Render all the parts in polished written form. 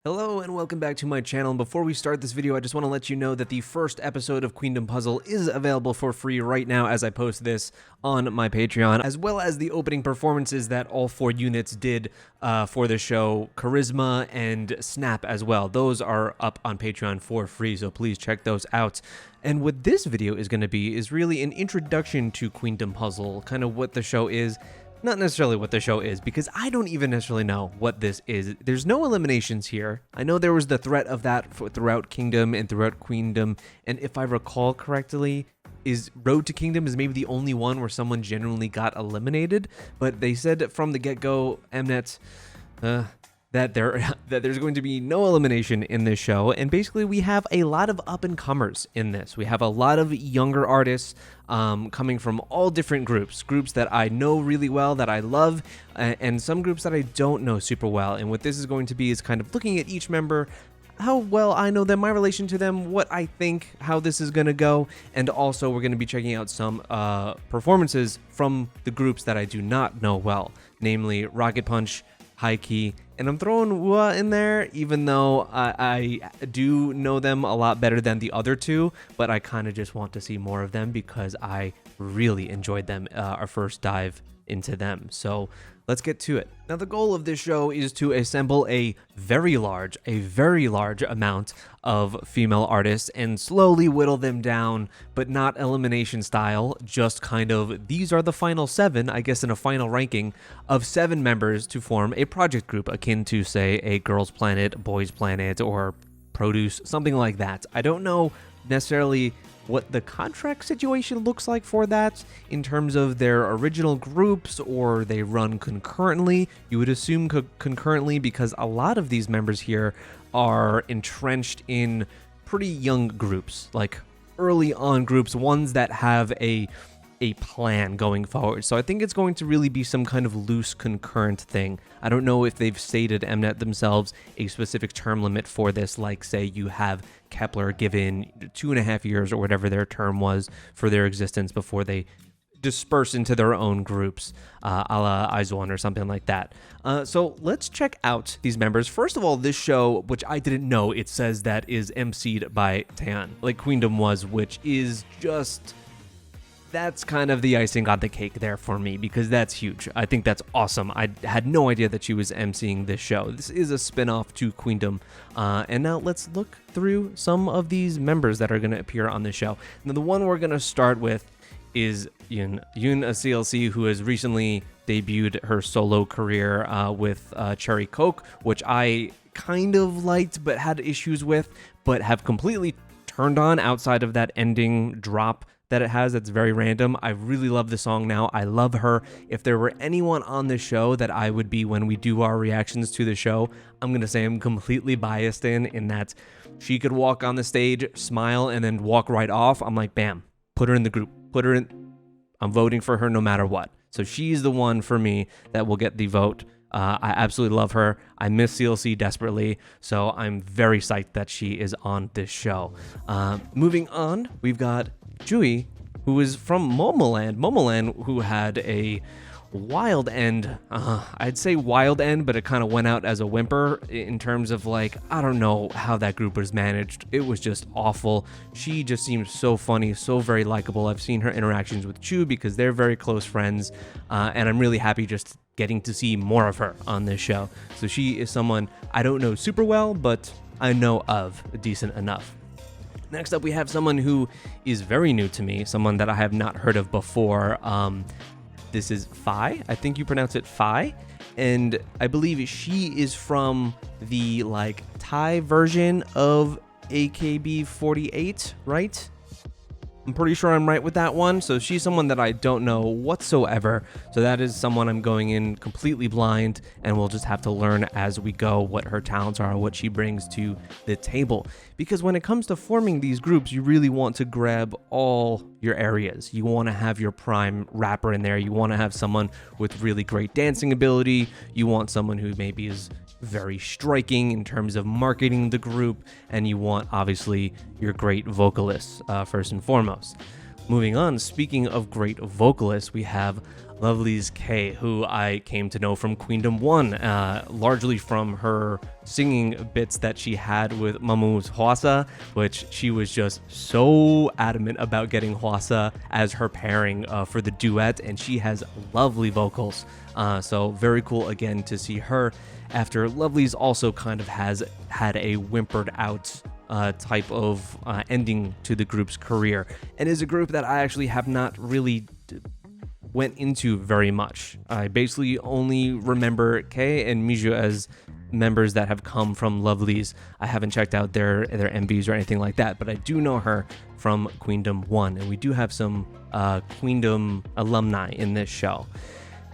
Hello and welcome back to my channel. And before we start this video, I just want to let you know that the first episode of Queendom Puzzle is available for free right now as I post this on my Patreon, as well as the opening performances that all 4 units did for the show, Charisma and Snap as well. Those are up on Patreon for free, so please check those out. And what this video is going to be is really an introduction to Queendom Puzzle, kind of what the show is. Not necessarily what the show is, because I don't even necessarily know what this is. There's no eliminations here. I know there was the threat of that throughout Kingdom and throughout Queendom, and if I recall correctly, Road to Kingdom is maybe the only one where someone genuinely got eliminated, but they said from the get-go, Mnet, that there's going to be no elimination in this show, and basically we have a lot of up-and-comers in this. We have a lot of younger artists coming from all different groups that I know really well, that I love, and some groups that I don't know super well. And what this is going to be is kind of looking at each member, how well I know them, my relation to them, what I think, how this is going to go, and also we're going to be checking out some performances from the groups that I do not know well, namely Rocket Punch, High Key, and I'm throwing Wua in there, even though I do know them a lot better than the other two, but I kind of just want to see more of them because I really enjoyed them, our first dive into them. So let's get to it. Now, the goal of this show is to assemble a very large amount of female artists and slowly whittle them down, but not elimination style, just kind of, these are the final 7, I guess in a final ranking, of 7 members to form a project group akin to, say, a Girls Planet, Boys Planet, or Produce, something like that. I don't know necessarily what the contract situation looks like for that in terms of their original groups, or they run concurrently. You would assume concurrently, because a lot of these members here are entrenched in pretty young groups, like early on groups, ones that have a plan going forward. So I think it's going to really be some kind of loose concurrent thing. I don't know if they've stated, Mnet themselves, a specific term limit for this, like say you have Kepler given 2.5 years or whatever their term was for their existence before they disperse into their own groups, a la Aizuan or something like that. So let's check out these members. First of all, this show, which I didn't know, it says that is emceed by Taeyeon, like Queendom was, which is just... that's kind of the icing on the cake there for me, because that's huge. I think that's awesome. I had no idea that she was emceeing this show. This is a spin-off to Queendom. And now let's look through some of these members that are going to appear on the show. Now, the one we're going to start with is Yoon, a CLC who has recently debuted her solo career with Cherry Coke, which I kind of liked but had issues with, but have completely turned on outside of that ending drop that it has. That's very random. I really love the song now. I love her. If there were anyone on the show that I would be when we do our reactions to the show, I'm going to say I'm completely biased in that she could walk on the stage, smile, and then walk right off. I'm like, bam, put her in the group. Put her in. I'm voting for her no matter what. So she's the one for me that will get the vote. I absolutely love her. I miss CLC desperately, so I'm very psyched that she is on this show. Moving on, we've got Jui, who is from Momoland, who had a wild end. I'd say wild end, but it kind of went out as a whimper in terms of, like, I don't know how that group was managed. It was just awful. She just seems so funny, so very likable. I've seen her interactions with Chu because they're very close friends, and I'm really happy just getting to see more of her on this show. So she is someone I don't know super well, but I know of decent enough. Next up, we have someone who is very new to me, someone that I have not heard of before. This is Phi. I think you pronounce it Phi. And I believe she is from the, like, Thai version of AKB48, right? I'm pretty sure I'm right with that one. So she's someone that I don't know whatsoever. So that is someone I'm going in completely blind, and we'll just have to learn as we go what her talents are, what she brings to the table. Because when it comes to forming these groups, you really want to grab all your areas. You want to have your prime rapper in there. You want to have someone with really great dancing ability. You want someone who maybe is very striking in terms of marketing the group, and you want, obviously, your great vocalists first and foremost. Moving on, speaking of great vocalists, we have Lovely's K, who I came to know from Queendom 1, largely from her singing bits that she had with Mamu's Hwasa, which she was just so adamant about getting Hwasa as her pairing for the duet, and she has lovely vocals. So very cool again to see her after Lovely's also kind of has had a whimpered out type of ending to the group's career, and is a group that I actually have not really went into very much. I basically only remember Kay and Miju as members that have come from Lovely's. I haven't checked out their MVs or anything like that, but I do know her from Queendom 1, and we do have some Queendom alumni in this show.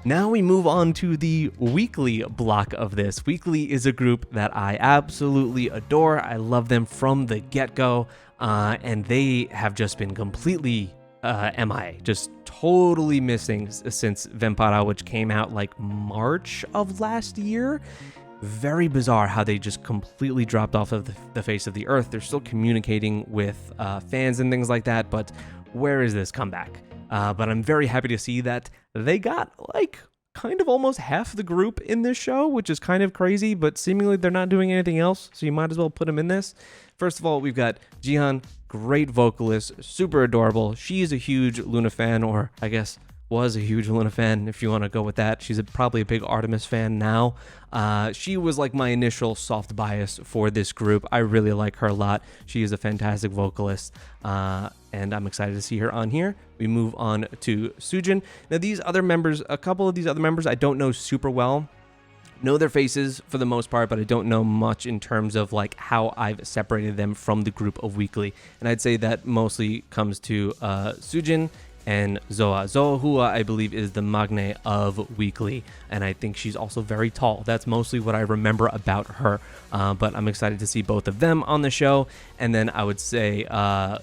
Now we move on to the weekly block of this. Weekly is a group that I absolutely adore. I love them from the get-go, and they have just been completely MIA, just totally missing since Vempara, which came out like March of last year. Very bizarre how they just completely dropped off of the face of the earth. They're still communicating with fans and things like that, but where is this comeback? But I'm very happy to see that they got like kind of almost half the group in this show, which is kind of crazy, but seemingly they're not doing anything else, so you might as well put them in this. First of all, we've got Jihan, great vocalist, super adorable. She's a huge Luna fan, or I guess was a huge Luna fan, if you want to go with that. She's probably a big Artemis fan now. She was like my initial soft bias for this group. I really like her a lot. She is a fantastic vocalist, and I'm excited to see her on here. We move on to Sujin. Now these other members, a couple of these other members I don't know super well. Know their faces for the most part, but I don't know much in terms of like how I've separated them from the group of Weekly. And I'd say that mostly comes to Sujin and Zoa. Zoa Hua, I believe, is the magne of Weekly, and I think she's also very tall. That's mostly what I remember about her, but I'm excited to see both of them on the show. And then I would say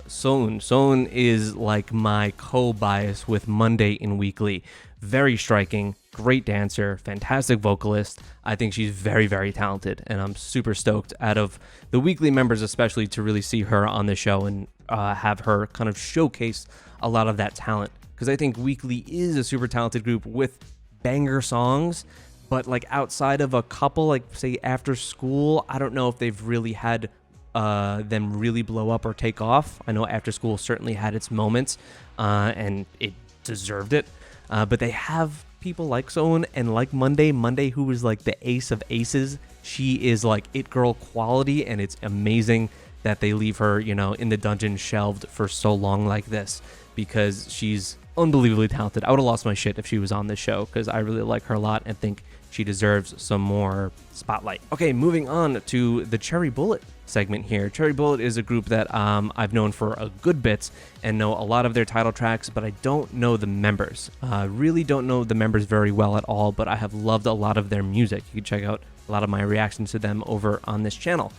Soun. Soun is like my co-bias with Monday in Weekly. Very striking, great dancer, fantastic vocalist. I think she's very, very talented, and I'm super stoked out of the Weekly members especially to really see her on the show and have her kind of showcase a lot of that talent, because I think Weekly is a super talented group with banger songs, but like outside of a couple, like say After School, I don't know if they've really had them really blow up or take off. I know After School certainly had its moments, and it deserved it, but they have people like Soun and like Monday, who is like the ace of aces. She is like it girl quality, and it's amazing that they leave her, you know, in the dungeon shelved for so long like this, because she's unbelievably talented. I would have lost my shit if she was on this show, because I really like her a lot and think she deserves some more spotlight. Okay, moving on to the Cherry Bullet segment here. Cherry Bullet is a group that I've known for a good bit and know a lot of their title tracks, but I don't know the members. Really don't know the members very well at all, but I have loved a lot of their music. You can check out a lot of my reactions to them over on this channel.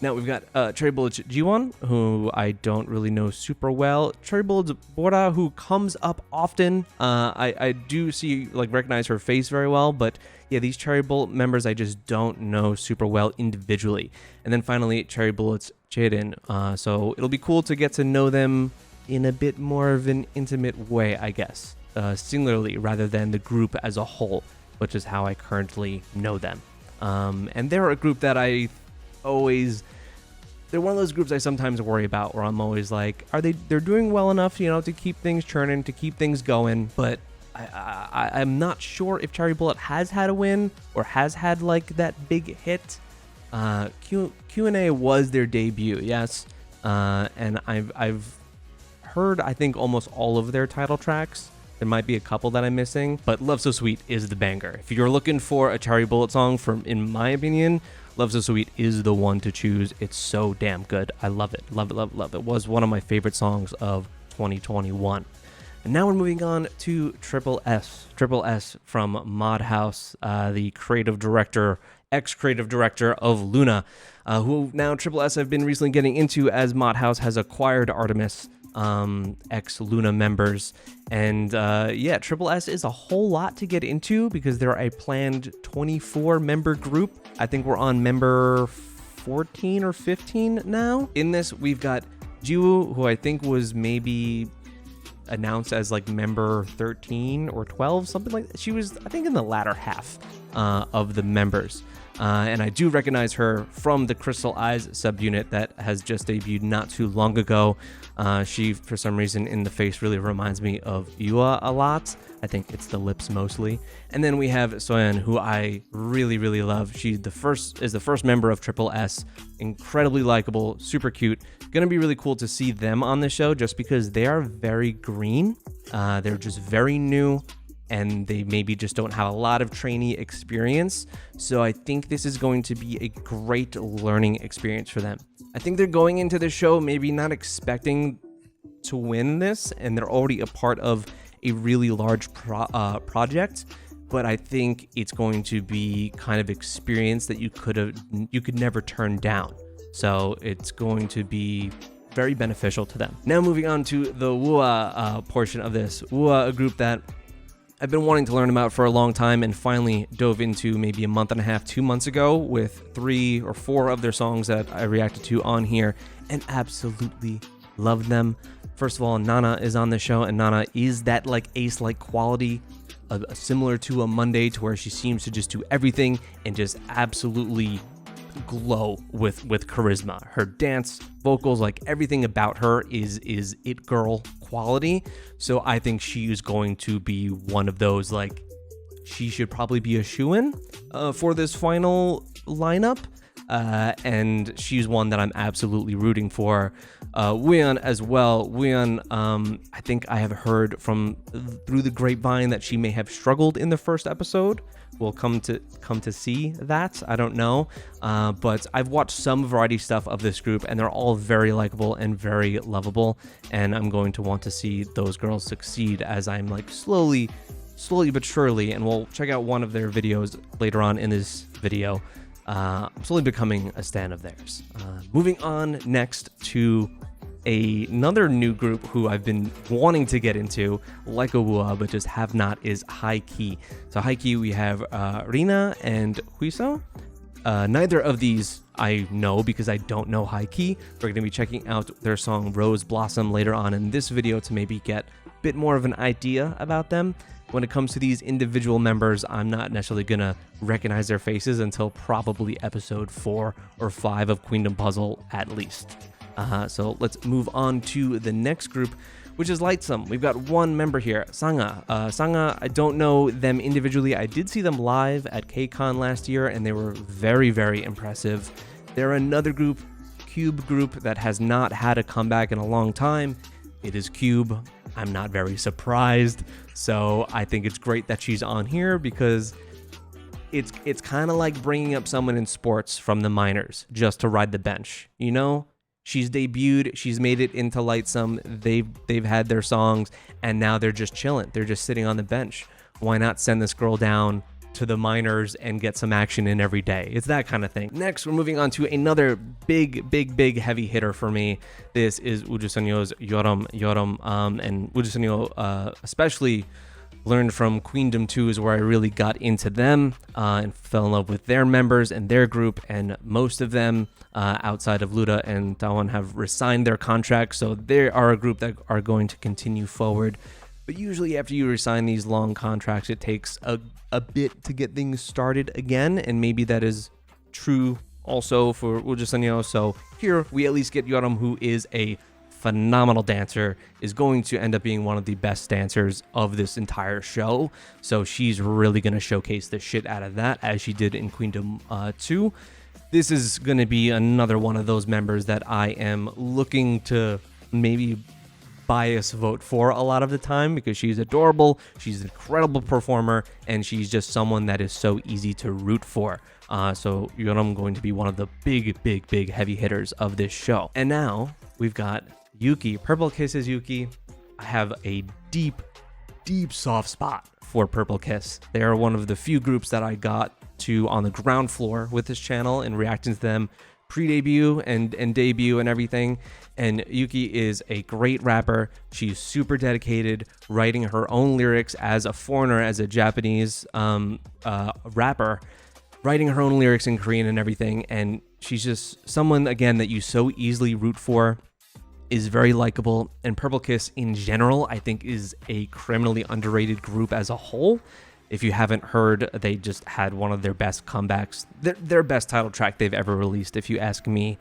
Now we've got Cherry Bullet's Jiwon, who I don't really know super well. Cherry Bullet's Bora, who comes up often. I do recognize her face very well, but yeah, these Cherry Bullet members I just don't know super well individually. And then finally, Cherry Bullet's Jaden. So it'll be cool to get to know them in a bit more of an intimate way, I guess. Singularly, rather than the group as a whole, which is how I currently know them. And they're a group that they're one of those groups I sometimes worry about, where I'm always like, they're doing well enough, you know, to keep things churning, to keep things going, but I'm not sure if Cherry Bullet has had a win or has had like that big hit. Q&A was their debut, yes, and I've heard, I think, almost all of their title tracks. There might be a couple that I'm missing, but Love So Sweet is the banger. If you're looking for a Cherry Bullet song, in my opinion, Love So Sweet is the one to choose. It's so damn good. I love it. Love it, love it, love it. It was one of my favorite songs of 2021. And now we're moving on to Triple S. Triple S from Madhouse, the creative director, ex-creative director of Luna, who now Triple S have been recently getting into as Madhouse has acquired Artemis, ex-Luna members. And yeah, Triple S is a whole lot to get into because they're a planned 24-member group. I think we're on member 14 or 15 now. In this, we've got Jiwoo, who I think was maybe announced as like member 13 or 12, something like that. She was, I think, in the latter half of the members. And I do recognize her from the Crystal Eyes subunit that has just debuted not too long ago. She, for some reason, in the face really reminds me of Yua a lot. I think it's the lips mostly. And then we have Soyeon, who I really, really love. She's the first member of Triple S. Incredibly likable, super cute. Gonna be really cool to see them on the show just because they are very green. They're just very new, and they maybe just don't have a lot of trainee experience. So I think this is going to be a great learning experience for them. I think they're going into the show maybe not expecting to win this, and they're already a part of a really large project, but I think it's going to be kind of experience that you could never turn down. So it's going to be very beneficial to them. Now moving on to the Wua portion of this. Wua, a group that I've been wanting to learn about for a long time and finally dove into maybe a month and a half, 2 months ago with 3 or 4 of their songs that I reacted to on here and absolutely loved them. First of all, Nana is on the show, and Nana is that like ace-like quality, similar to a Monday, to where she seems to just do everything and just absolutely glow with charisma. Her dance, vocals, like everything about her is it girl quality. So I think she is going to be one of those, like, she should probably be a shoo-in for this final lineup. And she's one that I'm absolutely rooting for. Wooyeon as well. Wooyeon, I think I have heard through the grapevine that she may have struggled in the first episode. We'll come to see that. I don't know. But I've watched some variety stuff of this group, and they're all very likable and very lovable. And I'm going to want to see those girls succeed as I'm like slowly but surely, and we'll check out one of their videos later on in this video. I'm slowly becoming a stan of theirs. Moving on next to another new group who I've been wanting to get into, like a Wua, but just have not, is High Key. So High Key, we have Rina and Huiso. Neither of these I know because I don't know High Key. We're going to be checking out their song Rose Blossom later on in this video to maybe get a bit more of an idea about them. When it comes to these individual members, I'm not necessarily going to recognize their faces until probably episode 4 or 5 of Queendom Puzzle at least. So let's move on to the next group, which is Lightsome. We've got one member here, Sanga. Sanga, I don't know them individually. I did see them live at KCON last year, and they were very, very impressive. They're another group, Cube group, that has not had a comeback in a long time. It is Cube. I'm not very surprised. So I think it's great that she's on here because it's kind of like bringing up someone in sports from the minors just to ride the bench. You know, she's debuted, she's made it into Lightsome. They've had their songs, and now they're just chilling. They're just sitting on the bench. Why not send this girl down to the minors and get some action in every day? It's that kind of thing. Next, we're moving on to another big heavy hitter for me. This is Ujusonyo's Yorom. And Ujusonyo especially learned from Queendom 2 is where I really got into them and fell in love with their members and their group, and most of them outside of Luda and Tawon have resigned their contracts, so they are a group that are going to continue forward. But usually after you resign these long contracts, it takes a bit to get things started again, and maybe that is true also for Ujusonyo. So here we at least get Yoram, who is a phenomenal dancer, is going to end up being one of the best dancers of this entire show. So she's really going to showcase the shit out of that, as she did in Queendom 2. This is going to be another one of those members that I am looking to maybe bias vote for a lot of the time, because she's adorable, she's an incredible performer, and she's just someone that is so easy to root for. So Yoram going to be one of the big heavy hitters of this show. And now we've got Yuki, Purple Kiss's Yuki. I have a deep soft spot for Purple Kiss. They are one of the few groups that I got to on the ground floor with this channel and reacting to them pre-debut and debut and everything. And Yuki is a great rapper. She's super dedicated, writing her own lyrics as a foreigner, as a Japanese rapper, writing her own lyrics in Korean and everything. And she's just someone, again, that you so easily root for. is very likable, and Purple Kiss in general I think is a criminally underrated group as a whole. If you haven't heard, they just had one of their best comebacks, their best title track they've ever released, if you ask me,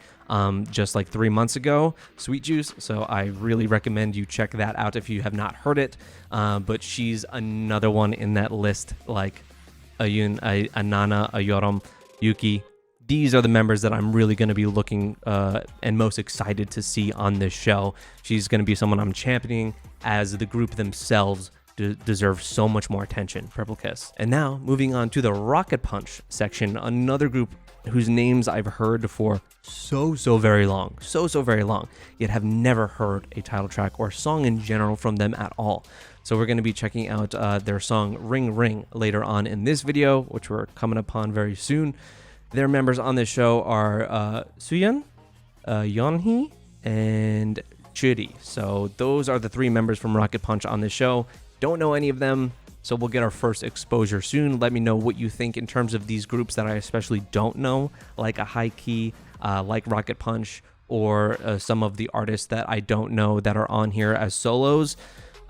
just like 3 months ago, Sweet Juice. So I really recommend you check that out if you have not heard it. But she's another one in that list, like Ayun, Anana, Ayoram, Yuki. These are the members that I'm really going to be looking and most excited to see on this show. She's going to be someone I'm championing, as the group themselves deserve so much more attention, Purple Kiss. And now, moving on to the Rocket Punch section, another group whose names I've heard for so very long, very long, yet have never heard a title track or song in general from them at all. So we're going to be checking out their song Ring Ring later on in this video, which we're coming upon very soon. Their members on this show are Suyeon, Yeonhee, and Churi. So those are the 3 members from Rocket Punch on this show. Don't know any of them, so we'll get our first exposure soon. Let me know what you think in terms of these groups that I especially don't know, like a High Key, like Rocket Punch, or some of the artists that I don't know that are on here as solos.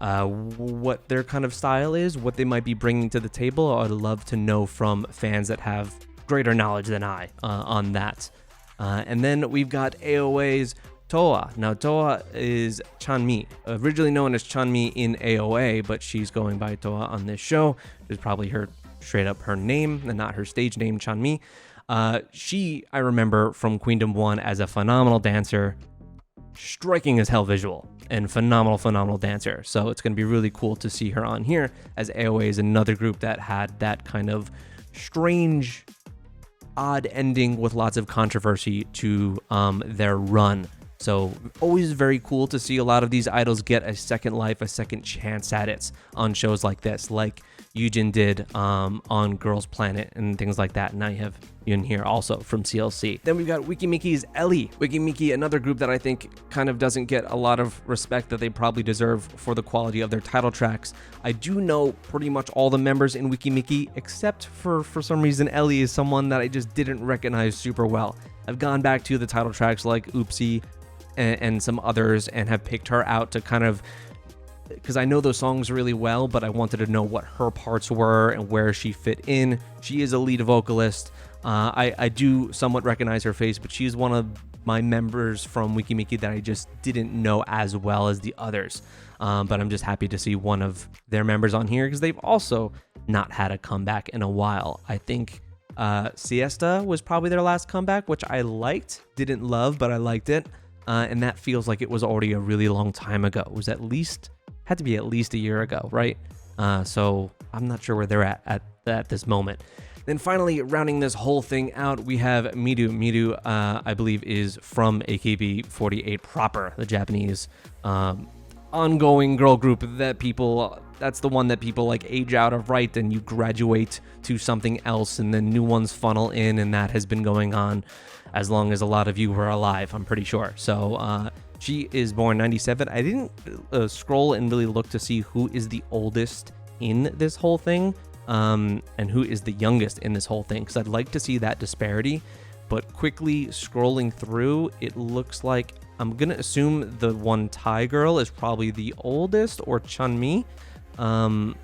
What their kind of style is, what they might be bringing to the table. I'd love to know from fans that have greater knowledge than I on that. And then we've got AOA's Toa. Now, Toa is Chanmi, originally known as Chanmi in AOA, but she's going by Toa on this show. It's probably her straight up her name and not her stage name, Chanmi. She, I remember from Queendom 1 as a phenomenal dancer, striking as hell visual, and phenomenal dancer. So it's going to be really cool to see her on here, as AOA is another group that had that kind of strange, odd ending with lots of controversy to their run. So always very cool to see a lot of these idols get a second life, a second chance at it on shows like this, like Yujin did on Girls Planet and things like that. Now you have Yun here also from CLC. Then we've got Wikimiki's Ellie. Wikimiki, another group that I think kind of doesn't get a lot of respect that they probably deserve for the quality of their title tracks. I do know pretty much all the members in Wikimiki, except for some reason Ellie is someone that I just didn't recognize super well. I've gone back to the title tracks like Oopsie and some others and have picked her out to kind of, because I know those songs really well, but I wanted to know what her parts were and where she fit in. She is a lead vocalist. I do somewhat recognize her face, but she's one of my members from Wikimiki that I just didn't know as well as the others. But I'm just happy to see one of their members on here, because they've also not had a comeback in a while. I think Siesta was probably their last comeback, which I liked. Didn't love, but I liked it. And that feels like it was already a really long time ago. It was had to be at least a year ago, right? So I'm not sure where they're at this moment. Then finally, rounding this whole thing out, we have Miru. Miru, I believe, is from AKB48 proper, the Japanese ongoing girl group that's the one that people like age out of, right? And you graduate to something else, and then new ones funnel in, and that has been going on as long as a lot of you were alive, I'm pretty sure. So she is born 97. I didn't scroll and really look to see who is the oldest in this whole thing, and who is the youngest in this whole thing, because I'd like to see that disparity. But quickly scrolling through, it looks like, I'm gonna assume the one Thai girl is probably the oldest, or Chunmi, and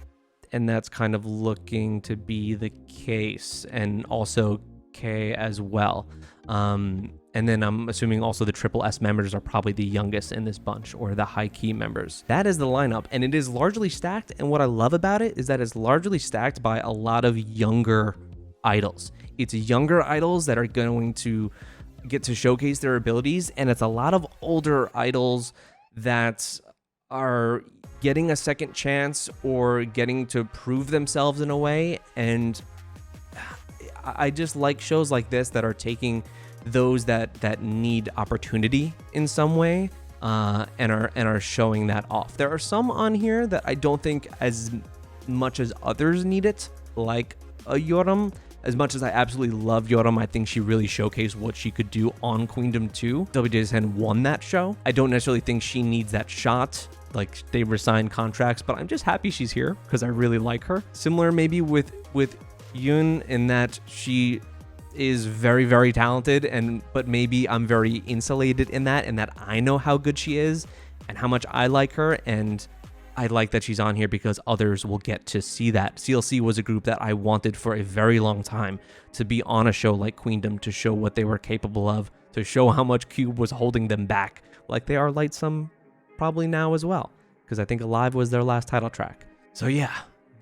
that's kind of looking to be the case, and also K as well. And then I'm assuming also the Triple S members are probably the youngest in this bunch, or the high key members. That is the lineup, and it is largely stacked. And what I love about it is that it's largely stacked by a lot of younger idols. It's younger idols that are going to get to showcase their abilities, and it's a lot of older idols that are getting a second chance or getting to prove themselves in a way. And I just like shows like this that are taking those that need opportunity in some way, and are showing that off. There are some on here that I don't think as much as others need it, like Yoram. As much as I absolutely love Yoram, I think she really showcased what she could do on Queendom 2. WJSN won that show. I don't necessarily think she needs that shot, like they resigned contracts, but I'm just happy she's here because I really like her. Similar maybe with Yoon, in that she is very, very talented, but maybe I'm very insulated in that I know how good she is and how much I like her, and I like that she's on here because others will get to see that. CLC was a group that I wanted for a very long time to be on a show like Queendom, to show what they were capable of, to show how much Cube was holding them back, like they are Lightsome probably now as well, because I think Alive was their last title track. So yeah,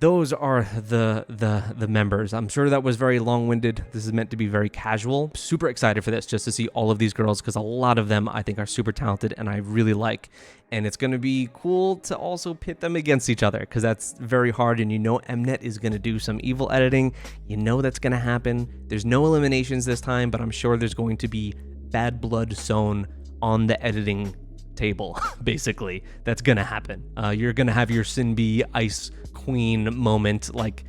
those are the members. I'm sure that was very long-winded. This is meant to be very casual. Super excited for this, just to see all of these girls, because a lot of them I think are super talented and I really like. And it's going to be cool to also pit them against each other, because that's very hard, and you know Mnet is going to do some evil editing. You know that's going to happen. There's no eliminations this time, but I'm sure there's going to be bad blood sown on the editing table, basically. That's gonna happen. You're gonna have your Sinbi Ice Queen moment. Like,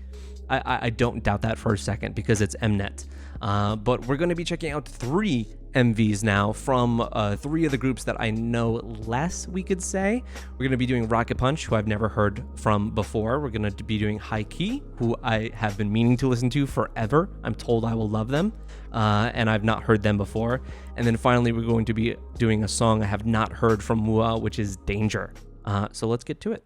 I don't doubt that for a second, because it's Mnet. But we're gonna be checking out 3 MVs now from 3 of the groups that I know less, we could say. We're gonna be doing Rocket Punch, who I've never heard from before. We're gonna be doing High Key, who I have been meaning to listen to forever. I'm told I will love them. And I've not heard them before. And then finally, we're going to be doing a song I have not heard from Mua, which is Danger. So let's get to it.